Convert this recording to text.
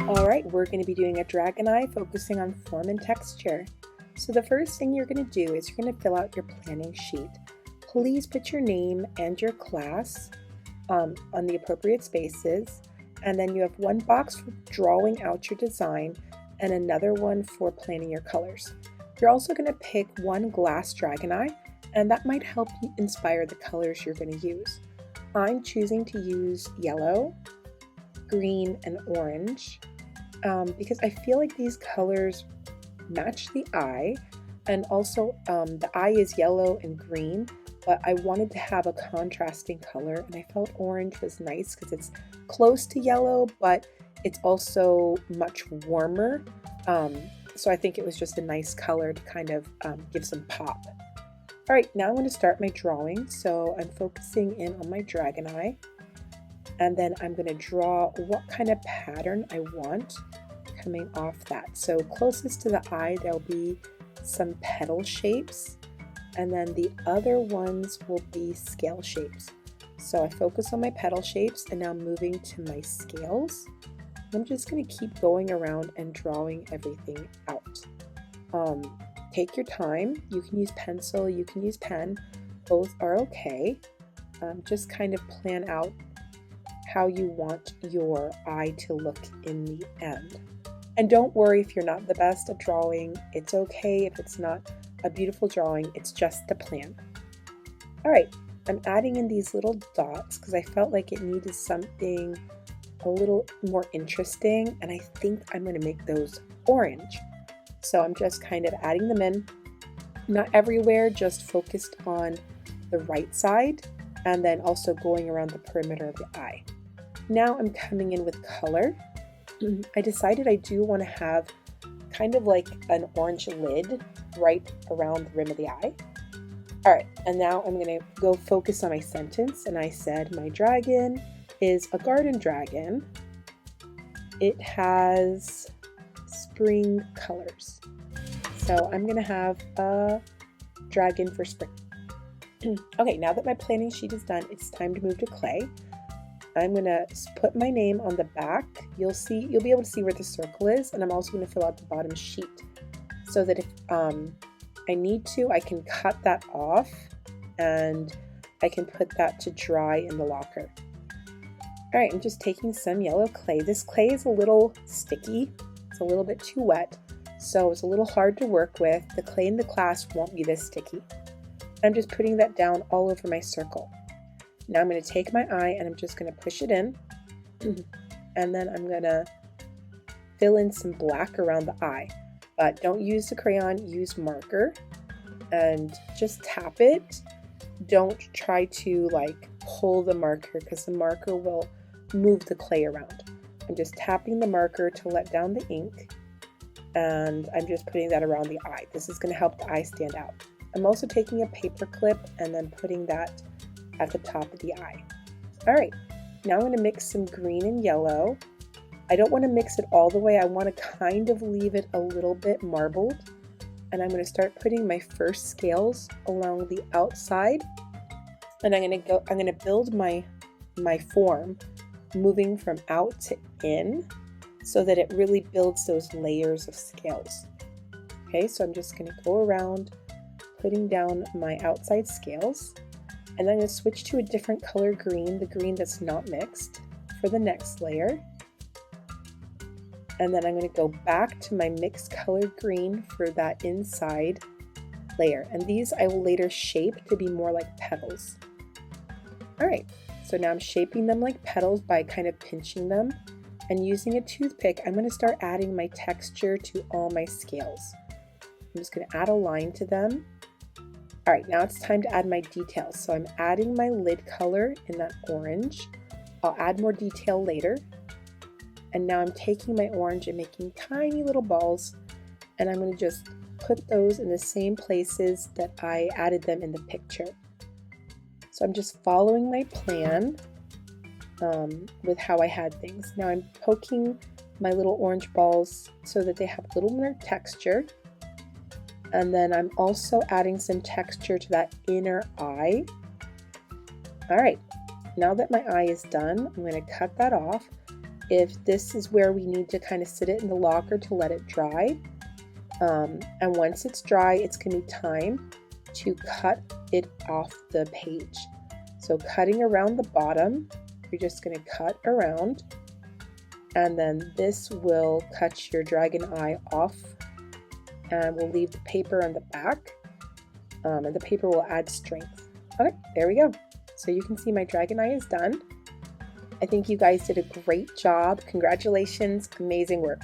Alright, we're going to be doing a dragon eye focusing on form and texture. So the first thing you're going to do is you're going to fill out your planning sheet. Please put your name and your class on the appropriate spaces, and then you have one box for drawing out your design and another one for planning your colors. You're also going to pick one glass dragon eye, and that might help you inspire the colors you're going to use. I'm choosing to use yellow, green, and orange because I feel like these colors match the eye, and also the eye is yellow and green, but I wanted to have a contrasting color, and I felt orange was nice because it's close to yellow, but it's also much warmer. So I think it was just a nice color to kind of give some pop. All right, now I'm going to start my drawing. So I'm focusing in on my dragon eye, and then I'm going to draw what kind of pattern I want coming off that. So closest to the eye, there'll be some petal shapes, and then the other ones will be scale shapes. So I focus on my petal shapes, and now moving to my scales. I'm just going to keep going around and drawing everything out. Take your time. You can use pencil, you can use pen, both are okay. Just kind of plan out how you want your eye to look in the end. And don't worry if you're not the best at drawing. It's okay if it's not a beautiful drawing, it's just the plan. All right, I'm adding in these little dots because I felt like it needed something a little more interesting, and I think I'm going to make those orange. So I'm just kind of adding them in, not everywhere, just focused on the right side, and then also going around the perimeter of the eye. Now I'm coming in with color. I decided I do want to have kind of like an orange lid right around the rim of the eye. All right, and now I'm going to go focus on my sentence, and I said my dragon is a garden dragon. It has spring colors. So I'm going to have a dragon for spring. Okay, now that my planning sheet is done, it's time to move to clay. I'm going to put my name on the back. You'll be able to see where the circle is, and I'm also going to fill out the bottom sheet so that if I need to, I can cut that off and I can put that to dry in the locker. All right, I'm just taking some yellow clay. This clay is a little sticky. It's a little bit too wet, so it's a little hard to work with. The clay in the class won't be this sticky. I'm just putting that down all over my circle. Now I'm going to take my eye and I'm just going to push it in, and then I'm going to fill in some black around the eye. But don't use the crayon, use marker, and just tap it. Don't try to like pull the marker because the marker will move the clay around. I'm just tapping the marker to let down the ink, and I'm just putting that around the eye. This is going to help the eye stand out. I'm also taking a paper clip and then putting that at the top of the eye. All right, now I'm going to mix some green and yellow. I don't want to mix it all the way. I want to kind of leave it a little bit marbled, and I'm going to start putting my first scales along the outside, and I'm going to build my form moving from out to in so that it really builds those layers of scales. Okay, so I'm just going to go around putting down my outside scales, and then I'm going to switch to a different color green, the green that's not mixed, for the next layer. And then I'm going to go back to my mixed color green for that inside layer. And these I will later shape to be more like petals. All right, so now I'm shaping them like petals by kind of pinching them. And using a toothpick, I'm going to start adding my texture to all my scales. I'm just going to add a line to them. All right, now it's time to add my details. So I'm adding my lid color in that orange. I'll add more detail later. And now I'm taking my orange and making tiny little balls, and I'm going to just put those in the same places that I added them in the picture. So I'm just following my plan with how I had things. Now I'm poking my little orange balls so that they have a little more texture. And then I'm also adding some texture to that inner eye. All right, now that my eye is done, I'm going to cut that off. if this is where we need to kind of sit it in the locker to let it dry. And once it's dry, it's going to be time to cut it off the page. So cutting around the bottom, you're just going to cut around, and then this will cut your dragon eye off, and we'll leave the paper on the back, and the paper will add strength. Okay, there we go. So you can see my dragon eye is done. I think you guys did a great job. Congratulations, amazing work.